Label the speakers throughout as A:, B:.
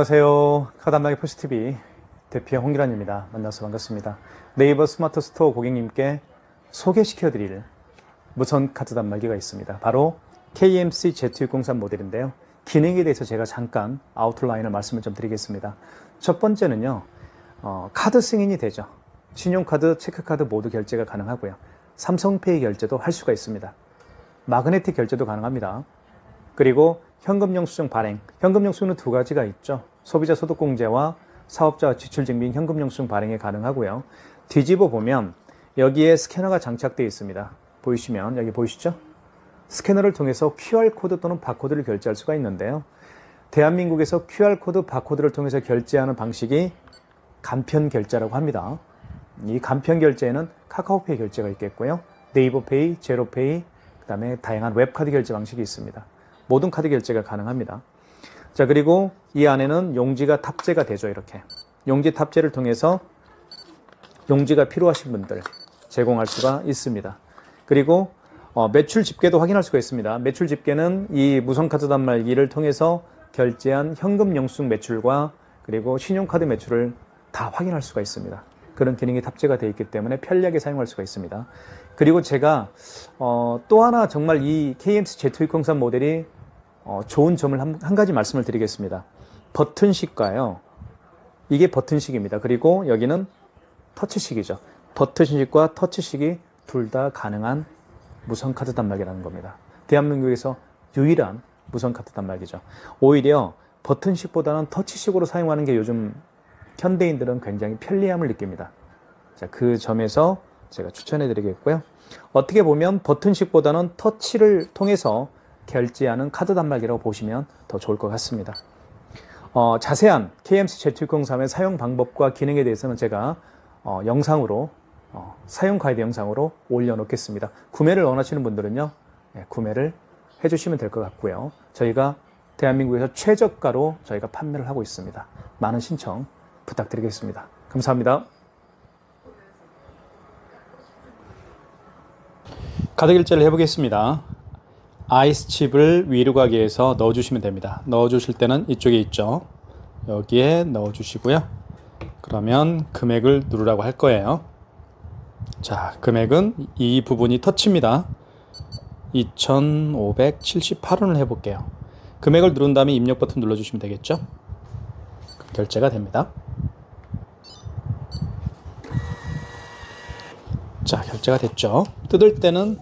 A: 안녕하세요. 카드한방의 포스TV 대표 홍기란입니다. 만나서 반갑습니다. 네이버 스마트 스토어 고객님께 소개시켜드릴 무선 카드 단말기가 있습니다. 바로 KMC Z603 모델인데요. 기능에 대해서 제가 잠깐 아웃라인을 말씀을 좀 드리겠습니다. 첫 번째는요, 카드 승인이 되죠. 신용카드, 체크카드 모두 결제가 가능하고요. 삼성페이 결제도 할 수가 있습니다. 마그네틱 결제도 가능합니다. 그리고 현금 영수증 발행, 현금 영수증은 두 가지가 있죠. 소비자 소득공제와 사업자 지출증빙 현금 영수증 발행이 가능하고요. 뒤집어 보면 여기에 스캐너가 장착되어 있습니다. 보이시면 여기 보이시죠? 스캐너를 통해서 QR코드 또는 바코드를 결제할 수가 있는데요. 대한민국에서 QR코드, 바코드를 통해서 결제하는 방식이 간편 결제라고 합니다. 이 간편 결제에는 카카오페이 결제가 있겠고요. 네이버페이, 제로페이, 그 다음에 다양한 웹카드 결제 방식이 있습니다. 모든 카드 결제가 가능합니다. 자, 그리고 이 안에는 용지가 탑재가 되죠. 이렇게 용지 탑재를 통해서 용지가 필요하신 분들 제공할 수가 있습니다. 그리고 매출 집계도 확인할 수가 있습니다. 매출 집계는 이 무선카드 단말기를 통해서 결제한 현금 영수증 매출과 그리고 신용카드 매출을 다 확인할 수가 있습니다. 그런 기능이 탑재가 되어 있기 때문에 편리하게 사용할 수가 있습니다. 그리고 제가 또 하나 정말 이 KMC Z603 모델이 좋은 점을 한 가지 말씀을 드리겠습니다. 버튼식과요. 이게 버튼식입니다. 그리고 여기는 터치식이죠. 버튼식과 터치식이 둘 다 가능한 무선카드 단말기라는 겁니다. 대한민국에서 유일한 무선카드 단말기죠. 오히려 버튼식보다는 터치식으로 사용하는 게 요즘 현대인들은 굉장히 편리함을 느낍니다. 자, 그 점에서 제가 추천해 드리겠고요. 어떻게 보면 버튼식보다는 터치를 통해서 결제하는 카드 단말기라고 보시면 더 좋을 것 같습니다. 자세한 KMC Z603의 사용 방법과 기능에 대해서는 제가 영상으로 사용 가이드 영상으로 올려놓겠습니다. 구매를 원하시는 분들은요, 구매를 해주시면 될 것 같고요. 저희가 대한민국에서 최저가로 저희가 판매를 하고 있습니다. 많은 신청 부탁드리겠습니다. 감사합니다. 카드 결제를 해보겠습니다. 아이스칩을 위로 가게 해서 넣어주시면 됩니다. 넣어주실 때는 이쪽에 있죠. 여기에 넣어주시고요. 그러면 금액을 누르라고 할 거예요. 자, 금액은 이 부분이 터치입니다. 2,578원을 해볼게요. 금액을 누른 다음에 입력 버튼 눌러주시면 되겠죠. 결제가 됩니다. 자, 결제가 됐죠. 뜯을 때는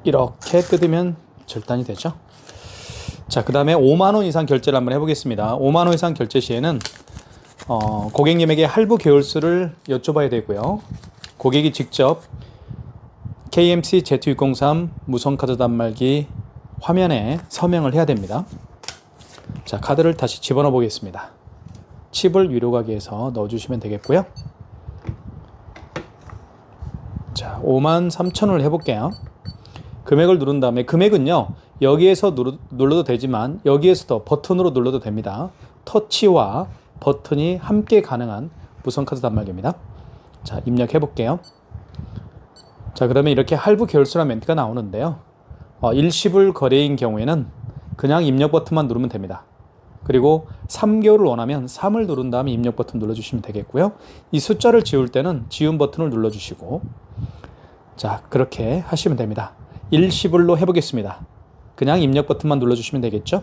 A: 이렇게 뜯으면 절단이 되죠. 자, 그 다음에 5만원 이상 결제를 한번 해보겠습니다. 5만원 이상 결제 시에는 고객님에게 할부 개월수를 여쭤봐야 되고요. 고객이 직접 KMC Z603 무선카드 단말기 화면에 서명을 해야 됩니다. 자, 카드를 다시 집어넣어 보겠습니다. 칩을 위로 가게 해서 넣어주시면 되겠고요. 자, 53,000원을 해볼게요. 금액을 누른 다음에 금액은요, 여기에서 눌러도 되지만 여기에서도 버튼으로 눌러도 됩니다. 터치와 버튼이 함께 가능한 무선카드 단말기입니다. 자, 입력해 볼게요. 자, 그러면 이렇게 할부 결수란 멘트가 나오는데요. 일시불 거래인 경우에는 그냥 입력 버튼만 누르면 됩니다. 그리고 3개월을 원하면 3을 누른 다음에 입력 버튼 눌러주시면 되겠고요. 이 숫자를 지울 때는 지운 버튼을 눌러주시고, 자, 그렇게 하시면 됩니다. 일시불로 해보겠습니다. 그냥 입력 버튼만 눌러주시면 되겠죠.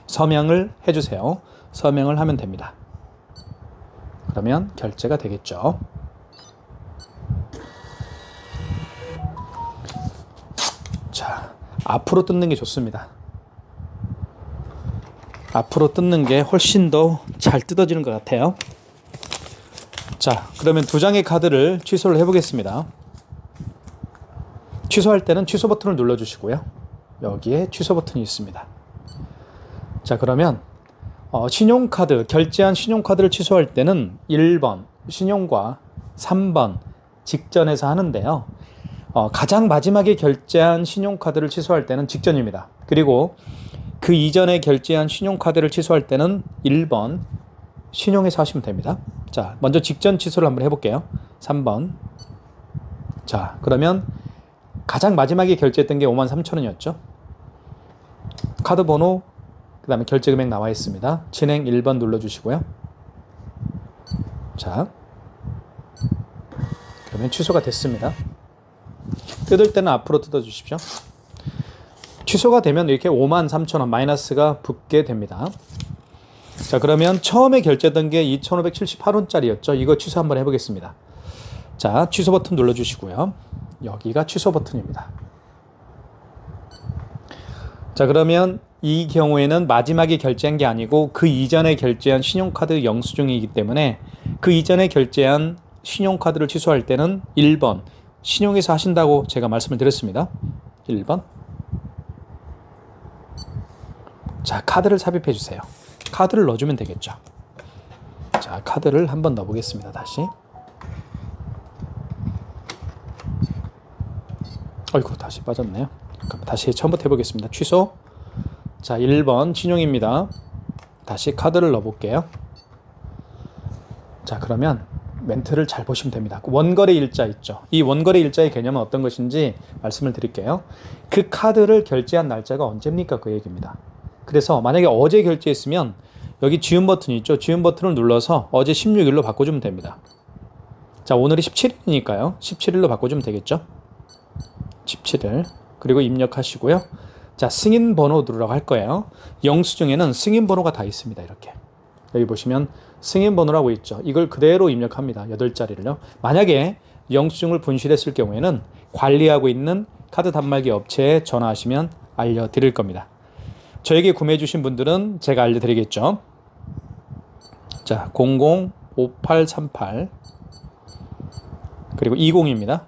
A: 서명을 해주세요. 서명을 하면 됩니다. 그러면 결제가 되겠죠. 자, 앞으로 뜯는 게 좋습니다. 앞으로 뜯는 게 훨씬 더 잘 뜯어지는 것 같아요. 자, 그러면 두 장의 카드를 취소를 해보겠습니다. 취소할 때는 취소 버튼을 눌러주시고요. 여기에 취소 버튼이 있습니다. 자, 그러면 신용카드, 결제한 신용카드를 취소할 때는 1번 신용과 3번 직전에서 하는데요. 가장 마지막에 결제한 신용카드를 취소할 때는 직전입니다. 그리고 그 이전에 결제한 신용카드를 취소할 때는 1번 신용에서 하시면 됩니다. 자, 먼저 직전 취소를 한번 해볼게요. 3번. 자, 그러면 가장 마지막에 결제했던 게 53,000원이었죠. 카드 번호 그 다음에 결제 금액 나와 있습니다. 진행 1번 눌러주시고요. 자, 그러면 취소가 됐습니다. 뜯을 때는 앞으로 뜯어주십시오. 취소가 되면 이렇게 53,000원 마이너스가 붙게 됩니다. 자, 그러면 처음에 결제된 게 2,578원짜리였죠. 이거 취소 한번 해보겠습니다. 자, 취소 버튼 눌러주시고요. 여기가 취소 버튼입니다. 자, 그러면 이 경우에는 마지막에 결제한 게 아니고 그 이전에 결제한 신용카드 영수증이기 때문에 그 이전에 결제한 신용카드를 취소할 때는 1번 신용에서 하신다고 제가 말씀을 드렸습니다. 1번. 자, 카드를 삽입해 주세요. 카드를 넣어주면 되겠죠. 자, 카드를 한번 넣어보겠습니다. 다시. 어이구, 다시 빠졌네요. 그럼 다시 처음부터 해보겠습니다. 취소. 자, 1번 신용입니다. 다시 카드를 넣어볼게요. 자, 그러면 멘트를 잘 보시면 됩니다. 원거래 일자 있죠. 이 원거래 일자의 개념은 어떤 것인지 말씀을 드릴게요. 그 카드를 결제한 날짜가 언제입니까? 그 얘기입니다. 그래서 만약에 어제 결제했으면 여기 지운 버튼이 있죠. 지운 버튼을 눌러서 어제 16일로 바꿔주면 됩니다. 자, 오늘이 17일이니까요. 17일로 바꿔주면 되겠죠. 17일. 그리고 입력하시고요. 자, 승인 번호 누르라고 할 거예요. 영수증에는 승인 번호가 다 있습니다. 이렇게. 여기 보시면 승인 번호라고 있죠. 이걸 그대로 입력합니다. 8자리를요. 만약에 영수증을 분실했을 경우에는 관리하고 있는 카드 단말기 업체에 전화하시면 알려드릴 겁니다. 저에게 구매해 주신 분들은 제가 알려드리겠죠. 자, 005838 그리고 20입니다.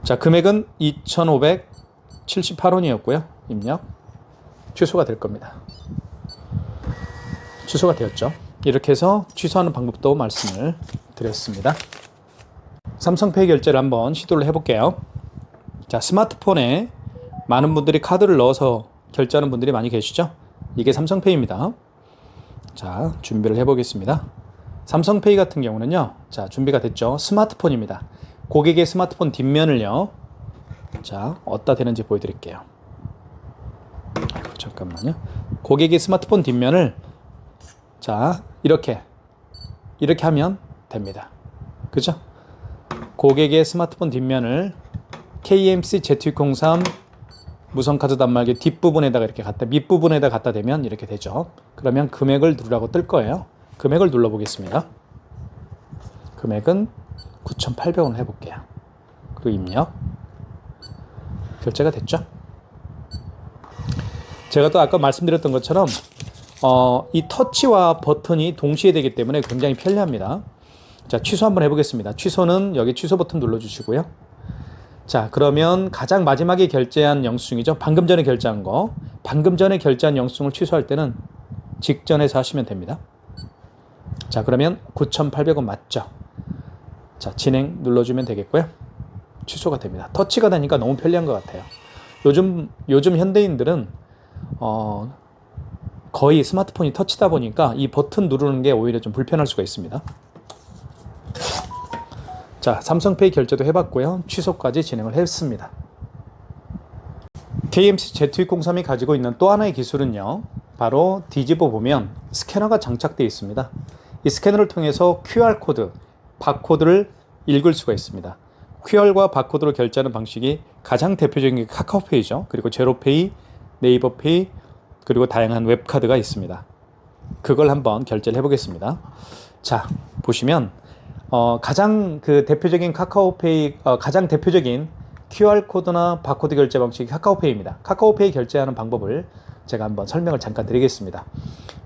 A: 자, 금액은 2,578원이었고요. 입력. 취소가 될 겁니다. 취소가 되었죠. 이렇게 해서 취소하는 방법도 말씀을 드렸습니다. 삼성페이 결제를 한번 시도를 해볼게요. 자, 스마트폰에 많은 분들이 카드를 넣어서 결제하는 분들이 많이 계시죠? 이게 삼성페이입니다. 자, 준비를 해보겠습니다. 삼성페이 같은 경우는요. 자, 준비가 됐죠? 스마트폰입니다. 고객의 스마트폰 뒷면을요. 자, 어디다 대는지 보여드릴게요. 아이고, 잠깐만요. 고객의 스마트폰 뒷면을 자, 이렇게 하면 됩니다. 그죠? 고객의 스마트폰 뒷면을 KMC Z603 무선카드 단말기 뒷부분에다가 이렇게 밑부분에다 갖다 대면 이렇게 되죠. 그러면 금액을 누르라고 뜰 거예요. 금액을 눌러보겠습니다. 금액은 9,800원 해볼게요. 그리고 입력. 결제가 됐죠. 제가 또 아까 말씀드렸던 것처럼 이 터치와 버튼이 동시에 되기 때문에 굉장히 편리합니다. 자, 취소 한번 해보겠습니다. 취소는 여기 취소 버튼 눌러주시고요. 자, 그러면 가장 마지막에 결제한 영수증이죠. 방금 전에 결제한 거. 방금 전에 결제한 영수증을 취소할 때는 직전에서 하시면 됩니다. 자, 그러면 9,800원 맞죠? 자, 진행 눌러주면 되겠고요. 취소가 됩니다. 터치가 되니까 너무 편리한 것 같아요. 요즘 현대인들은 거의 스마트폰이 터치다 보니까 이 버튼 누르는 게 오히려 좀 불편할 수가 있습니다. 자, 삼성페이 결제도 해봤고요. 취소까지 진행을 했습니다. KMC Z603이 가지고 있는 또 하나의 기술은요. 바로 뒤집어 보면 스캐너가 장착되어 있습니다. 이 스캐너를 통해서 QR코드, 바코드를 읽을 수가 있습니다. QR과 바코드로 결제하는 방식이 가장 대표적인 게 카카오페이죠. 그리고 제로페이, 네이버페이, 그리고 다양한 웹카드가 있습니다. 그걸 한번 결제를 해보겠습니다. 자, 보시면 가장 대표적인 카카오페이, 가장 대표적인 QR코드나 바코드 결제 방식이 카카오페이입니다. 카카오페이 결제하는 방법을 제가 한번 설명을 잠깐 드리겠습니다.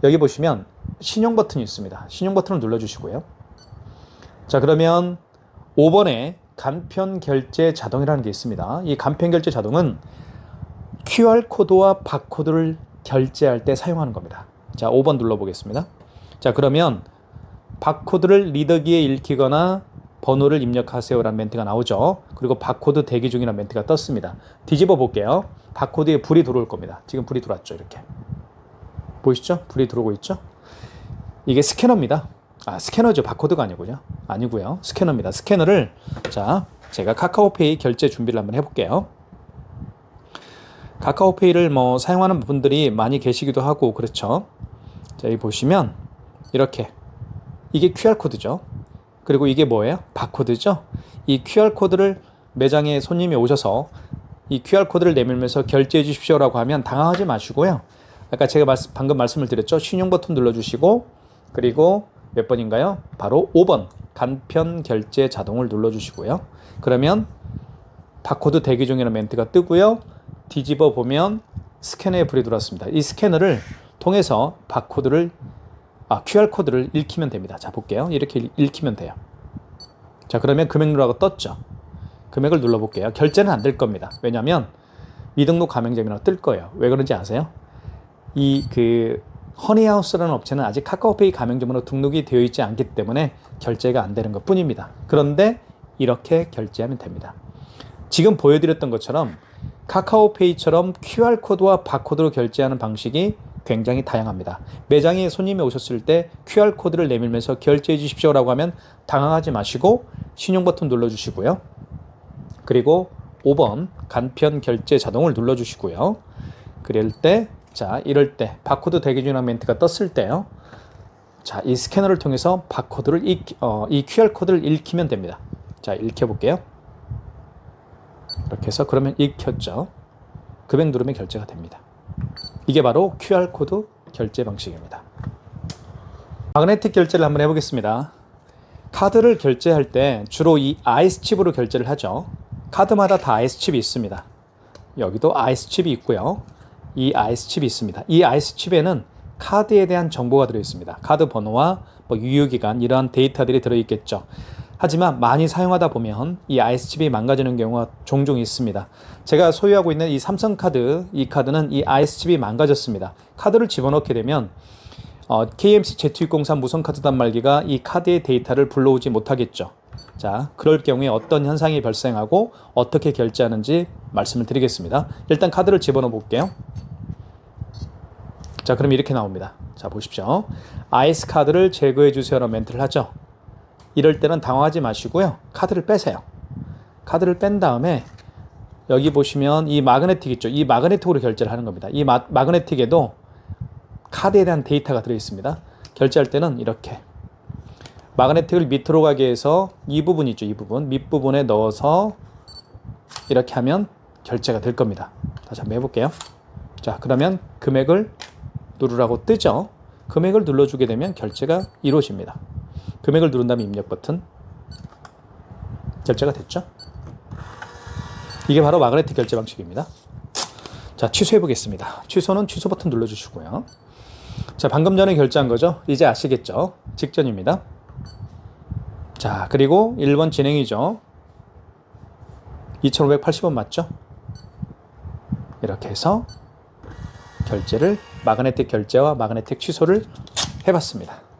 A: 여기 보시면 신용 버튼이 있습니다. 신용 버튼을 눌러주시고요. 자, 그러면 5번에 간편 결제 자동이라는 게 있습니다. 이 간편 결제 자동은 QR코드와 바코드를 결제할 때 사용하는 겁니다. 자, 5번 눌러보겠습니다. 자, 그러면 바코드를 리더기에 읽히거나 번호를 입력하세요라는 멘트가 나오죠. 그리고 바코드 대기 중이라는 멘트가 떴습니다. 뒤집어 볼게요. 바코드에 불이 들어올 겁니다. 지금 불이 들어왔죠. 이렇게. 보이시죠? 불이 들어오고 있죠? 이게 스캐너입니다. 스캐너죠. 바코드가 아니고요. 스캐너입니다. 스캐너를 자, 제가 카카오페이 결제 준비를 한번 해볼게요. 카카오페이를 뭐 사용하는 분들이 많이 계시기도 하고 그렇죠. 자, 여기 보시면 이렇게 이게 QR코드죠. 그리고 이게 뭐예요? 바코드죠. 이 QR코드를 매장에 손님이 오셔서 이 QR코드를 내밀면서 결제해 주십시오라고 하면 당황하지 마시고요. 아까 제가 방금 말씀을 드렸죠. 신용 버튼 눌러주시고 그리고 몇 번인가요? 바로 5번 간편 결제 자동을 눌러주시고요. 그러면 바코드 대기 중이라는 멘트가 뜨고요. 뒤집어 보면 스캐너에 불이 들어왔습니다. 이 스캐너를 통해서 QR코드를 읽히면 됩니다. 자, 볼게요. 이렇게 읽히면 돼요. 자, 그러면 금액 누르라고 떴죠. 금액을 눌러볼게요. 결제는 안 될 겁니다. 왜냐하면 미등록 가맹점이라고 뜰 거예요. 왜 그런지 아세요? 허니하우스라는 업체는 아직 카카오페이 가맹점으로 등록이 되어 있지 않기 때문에 결제가 안 되는 것 뿐입니다. 그런데 이렇게 결제하면 됩니다. 지금 보여드렸던 것처럼 카카오페이처럼 QR코드와 바코드로 결제하는 방식이 굉장히 다양합니다. 매장에 손님이 오셨을 때 QR코드를 내밀면서 결제해 주십시오라고 하면 당황하지 마시고 신용 버튼 눌러주시고요. 그리고 5번 간편 결제 자동을 눌러주시고요. 이럴 때 바코드 대기 중이라는 멘트가 떴을 때요. 자, 이 스캐너를 통해서 이 QR코드를 읽히면 됩니다. 자, 읽혀볼게요. 이렇게 해서 그러면 읽혔죠. 금액 누르면 결제가 됩니다. 이게 바로 QR코드 결제 방식입니다. 마그네틱 결제를 한번 해보겠습니다. 카드를 결제할 때 주로 이 아이스칩으로 결제를 하죠. 카드마다 다 아이스칩이 있습니다. 여기도 아이스칩이 있고요. 이 아이스칩이 있습니다. 이 아이스칩에는 카드에 대한 정보가 들어있습니다. 카드 번호와 유효기간 이러한 데이터들이 들어있겠죠. 하지만 많이 사용하다 보면 이 아이스칩이 망가지는 경우가 종종 있습니다. 제가 소유하고 있는 이 삼성카드, 이 카드는 이 아이스칩이 망가졌습니다. 카드를 집어넣게 되면 KMC Z603 무선카드 단말기가 이 카드의 데이터를 불러오지 못하겠죠. 자, 그럴 경우에 어떤 현상이 발생하고 어떻게 결제하는지 말씀을 드리겠습니다. 일단 카드를 집어넣어 볼게요. 자, 그럼 이렇게 나옵니다. 자, 보십시오. 아이스 카드를 제거해 주세요라는 멘트를 하죠. 이럴 때는 당황하지 마시고요. 카드를 빼세요. 카드를 뺀 다음에 여기 보시면 이 마그네틱 있죠. 이 마그네틱으로 결제를 하는 겁니다. 이 마그네틱에도 카드에 대한 데이터가 들어있습니다. 결제할 때는 이렇게 마그네틱을 밑으로 가게 해서 이 부분 있죠. 이 부분 밑부분에 넣어서 이렇게 하면 결제가 될 겁니다. 다시 한번 해볼게요. 자, 그러면 금액을 누르라고 뜨죠. 금액을 눌러주게 되면 결제가 이루어집니다. 금액을 누른 다음에 입력 버튼, 결제가 됐죠. 이게 바로 마그네틱 결제 방식입니다. 자, 취소해 보겠습니다. 취소는 취소 버튼 눌러주시고요. 자, 방금 전에 결제한 거죠. 이제 아시겠죠? 직전입니다. 자, 그리고 1번 진행이죠. 2,580원 맞죠? 이렇게 해서 결제를 마그네틱 결제와 마그네틱 취소를 해봤습니다.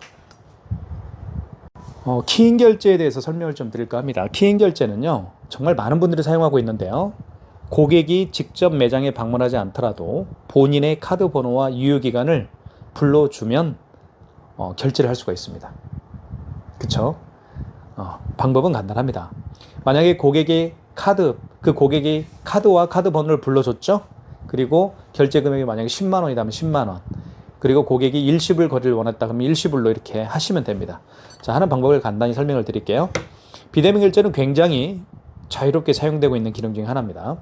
A: 키인 결제에 대해서 설명을 좀 드릴까 합니다. 키인 결제는요, 정말 많은 분들이 사용하고 있는데요. 고객이 직접 매장에 방문하지 않더라도 본인의 카드 번호와 유효기간을 불러주면 결제를 할 수가 있습니다. 그쵸? 방법은 간단합니다. 만약에 고객이 카드와 카드 번호를 불러줬죠? 그리고 결제 금액이 만약에 10만 원이라면 10만 원. 그리고 고객이 일시불 거래를 원했다 그러면 일시불로 이렇게 하시면 됩니다. 자, 하는 방법을 간단히 설명을 드릴게요. 비대면 결제는 굉장히 자유롭게 사용되고 있는 기능 중에 하나입니다.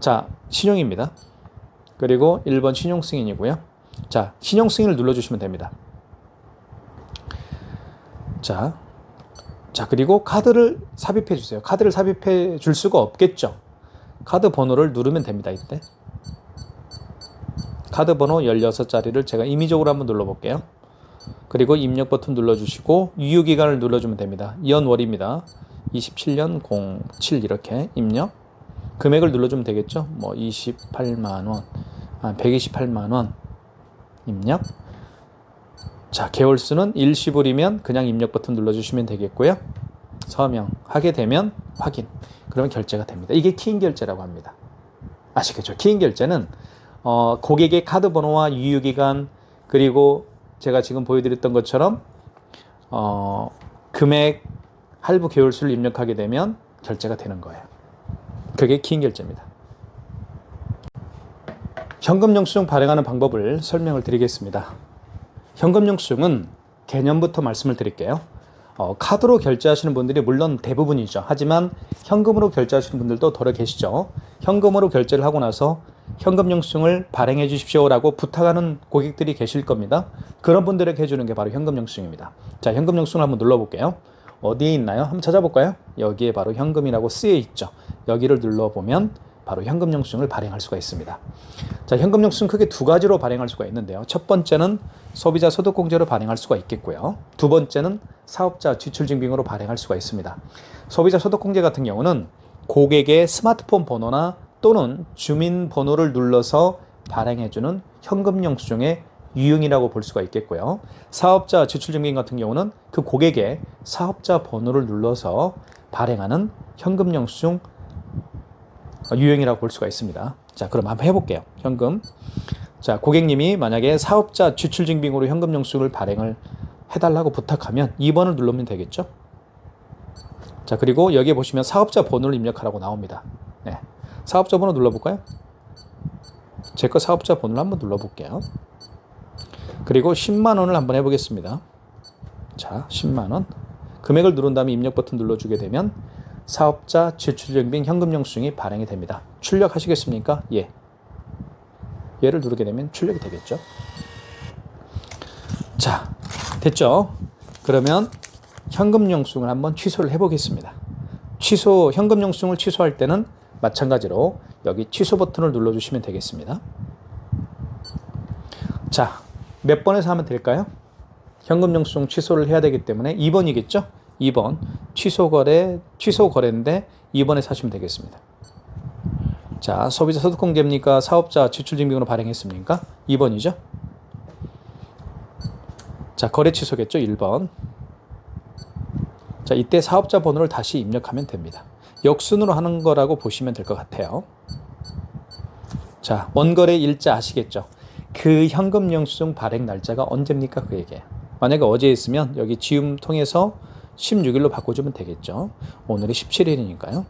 A: 자, 신용입니다. 그리고 1번 신용 승인이고요. 자, 신용 승인을 눌러주시면 됩니다. 자, 그리고 카드를 삽입해 주세요. 카드를 삽입해 줄 수가 없겠죠. 카드 번호를 누르면 됩니다. 이때 카드 번호 16자리를 제가 임의적으로 한번 눌러볼게요. 그리고 입력 버튼 눌러주시고 유효기간을 눌러주면 됩니다. 연월입니다. 27년 07 이렇게 입력. 금액을 눌러주면 되겠죠. 28만원, 128만원 입력. 자, 개월수는 일시불이면 그냥 입력 버튼 눌러주시면 되겠고요. 서명하게 되면 확인. 그러면 결제가 됩니다. 이게 키인 결제라고 합니다. 아시겠죠? 키인 결제는 고객의 카드 번호와 유효기간, 그리고 제가 지금 보여드렸던 것처럼 금액, 할부 개월수를 입력하게 되면 결제가 되는 거예요. 그게 키인 결제입니다. 현금 영수증 발행하는 방법을 설명을 드리겠습니다. 현금 영수증은 개념부터 말씀을 드릴게요. 카드로 결제하시는 분들이 물론 대부분이죠. 하지만 현금으로 결제하시는 분들도 덜어 계시죠. 현금으로 결제를 하고 나서 현금 영수증을 발행해 주십시오라고 부탁하는 고객들이 계실 겁니다. 그런 분들에게 해주는 게 바로 현금 영수증입니다. 자, 현금 영수증을 한번 눌러볼게요. 어디에 있나요? 한번 찾아볼까요? 여기에 바로 현금이라고 쓰여 있죠. 여기를 눌러보면 바로 현금 영수증을 발행할 수가 있습니다. 자, 현금 영수증 크게 두 가지로 발행할 수가 있는데요. 첫 번째는 소비자 소득공제로 발행할 수가 있겠고요. 두 번째는 사업자 지출증빙으로 발행할 수가 있습니다. 소비자 소득공제 같은 경우는 고객의 스마트폰 번호나 또는 주민번호를 눌러서 발행해주는 현금 영수증의 유형이라고 볼 수가 있겠고요. 사업자 지출증빙 같은 경우는 그 고객의 사업자 번호를 눌러서 발행하는 현금 영수증 유형이라고 볼 수가 있습니다. 자, 그럼 한번 해볼게요. 현금. 자, 고객님이 만약에 사업자 지출증빙으로 현금 영수증을 발행을 해달라고 부탁하면 2번을 누르면 되겠죠. 자, 그리고 여기에 보시면 사업자 번호를 입력하라고 나옵니다. 네. 사업자 번호 눌러볼까요? 제 거 사업자 번호를 한번 눌러볼게요. 그리고 10만 원을 한번 해보겠습니다. 자, 10만 원. 금액을 누른 다음에 입력 버튼 눌러주게 되면 사업자 지출증빙 현금 영수증이 발행이 됩니다. 출력하시겠습니까? 예. 얘를 누르게 되면 출력이 되겠죠. 자, 됐죠? 그러면 현금 영수증을 한번 취소를 해보겠습니다. 현금 영수증을 취소할 때는 마찬가지로 여기 취소 버튼을 눌러주시면 되겠습니다. 자, 몇 번에서 하면 될까요? 현금 영수증 취소를 해야 되기 때문에 2번이겠죠? 2번 취소 거래인데 2번에서 하시면 되겠습니다. 자, 소비자 소득공제입니까? 사업자 지출증빙으로 발행했습니까? 2번이죠? 자, 거래 취소겠죠? 1번. 자, 이때 사업자 번호를 다시 입력하면 됩니다. 역순으로 하는 거라고 보시면 될 것 같아요. 자, 원거래 일자 아시겠죠? 그 현금 영수증 발행 날짜가 언제입니까? 그 얘기예요. 만약에 어제 있으면 여기 지움 통해서 16일로 바꿔주면 되겠죠. 오늘이 17일이니까요.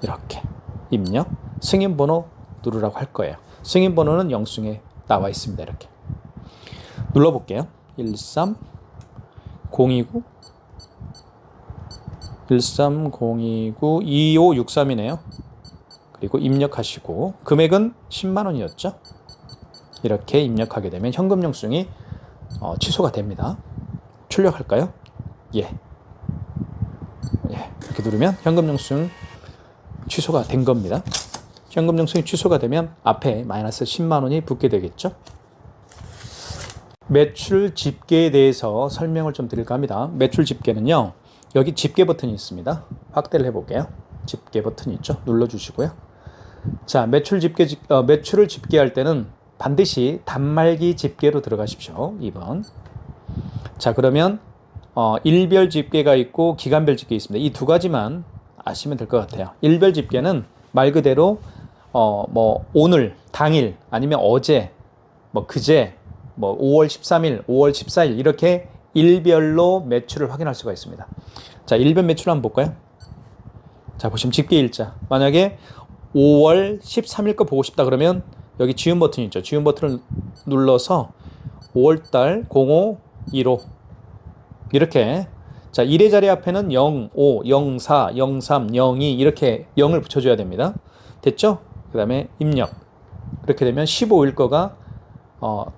A: 이렇게 입력, 승인번호 누르라고 할 거예요. 승인번호는 영수증에 나와 있습니다. 이렇게 눌러볼게요. 13029 2563이네요. 그리고 입력하시고 금액은 10만 원이었죠. 이렇게 입력하게 되면 현금 영수증이 취소가 됩니다. 출력할까요? 예. 이렇게 누르면 현금 영수증 취소가 된 겁니다. 현금 영수증이 취소가 되면 앞에 마이너스 10만 원이 붙게 되겠죠. 매출 집계에 대해서 설명을 좀 드릴까 합니다. 매출 집계는요. 여기 집계 버튼이 있습니다. 확대를 해볼게요. 집계 버튼이 있죠. 눌러주시고요. 자, 매출을 집계할 때는 반드시 단말기 집계로 들어가십시오. 2번. 자, 그러면 일별 집계가 있고 기간별 집계 있습니다. 이 두 가지만 아시면 될 것 같아요. 일별 집계는 말 그대로 오늘, 당일, 아니면 어제, 그제, 5월 13일, 5월 14일 이렇게 일별로 매출을 확인할 수가 있습니다. 자, 일별 매출 한번 볼까요? 자, 보시면 집계 일자. 만약에 5월 13일 거 보고 싶다 그러면 여기 지운 버튼이 있죠. 지운 버튼을 눌러서 5월달 05, 15 이렇게 자, 1의 자리 앞에는 05, 04, 03, 02 이렇게 0을 붙여줘야 됩니다. 됐죠? 그 다음에 입력. 이렇게 되면 15일 거가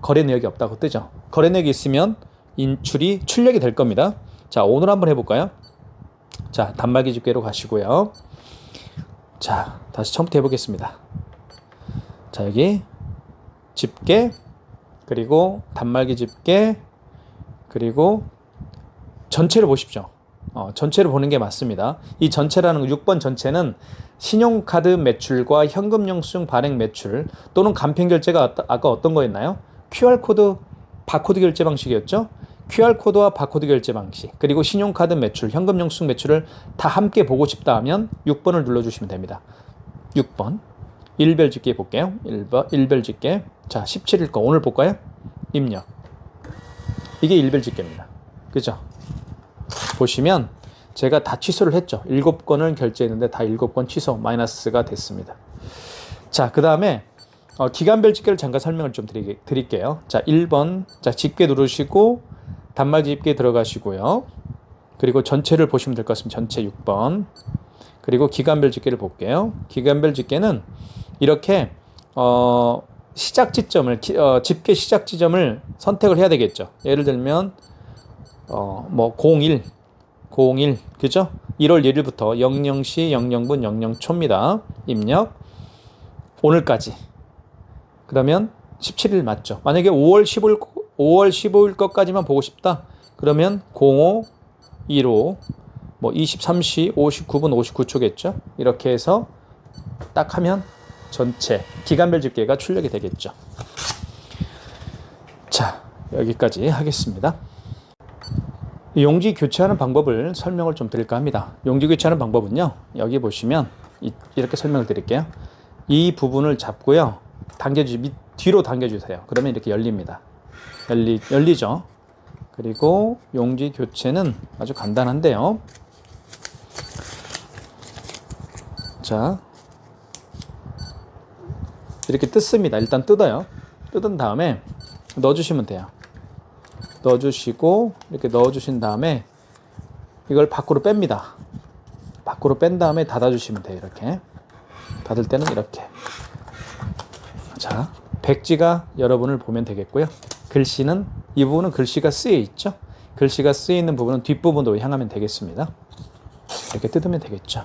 A: 거래 내역이 없다고 뜨죠. 거래 내역이 있으면 출력이 될 겁니다. 자, 오늘 한번 해볼까요? 자, 단말기 집계로 가시고요. 자, 다시 처음부터 해보겠습니다. 자, 여기 집계, 그리고 단말기 집계, 그리고 전체를 보십시오. 전체를 보는 게 맞습니다. 이 전체라는 6번 전체는 신용카드 매출과 현금 영수증 발행 매출 또는 간편결제가 아까 어떤 거였나요? QR코드, 바코드 결제 방식이었죠? QR코드와 바코드 결제 방식, 그리고 신용카드 매출, 현금 영수증 매출을 다 함께 보고 싶다 하면 6번을 눌러주시면 됩니다. 6번. 일별 집계 볼게요. 일별 집계. 자, 17일 거 오늘 볼까요? 입력. 이게 일별 집계입니다. 그죠? 보시면 제가 다 취소를 했죠. 7건을 결제했는데 다 7건 취소 마이너스가 됐습니다. 자, 그 다음에 기간별 집계를 잠깐 설명을 좀 드릴게요. 자, 1번. 자, 집계 누르시고 단말기 집계 들어가시고요. 그리고 전체를 보시면 될 것 같습니다. 전체 6번. 그리고 기간별 집계를 볼게요. 기간별 집계는 이렇게 시작 지점을 집계 시작 지점을 선택을 해야 되겠죠. 예를 들면 뭐 01 그죠? 1월 1일부터 00시 00분 00초입니다. 입력 오늘까지. 그러면 17일 맞죠? 만약에 5월 15일 것까지만 보고 싶다. 그러면 05 15 뭐 23시 59분 59초겠죠? 이렇게 해서 딱 하면 전체 기간별 집계가 출력이 되겠죠. 자, 여기까지 하겠습니다. 용지 교체하는 방법을 설명을 좀 드릴까 합니다. 용지 교체하는 방법은요. 여기 보시면 이렇게 설명을 드릴게요. 이 부분을 잡고요. 뒤로 당겨주세요. 그러면 이렇게 열립니다. 열리죠. 그리고 용지 교체는 아주 간단한데요. 자, 이렇게 뜯습니다. 일단 뜯어요. 뜯은 다음에 넣어주시면 돼요. 넣어주시고 이렇게 넣어주신 다음에 이걸 밖으로 뺍니다. 밖으로 뺀 다음에 닫아주시면 돼요. 이렇게 닫을 때는 이렇게. 자, 백지가 여러분을 보면 되겠고요. 글씨는 이 부분은 글씨가 쓰여 있죠. 글씨가 쓰여 있는 부분은 뒷부분으로 향하면 되겠습니다. 이렇게 뜯으면 되겠죠.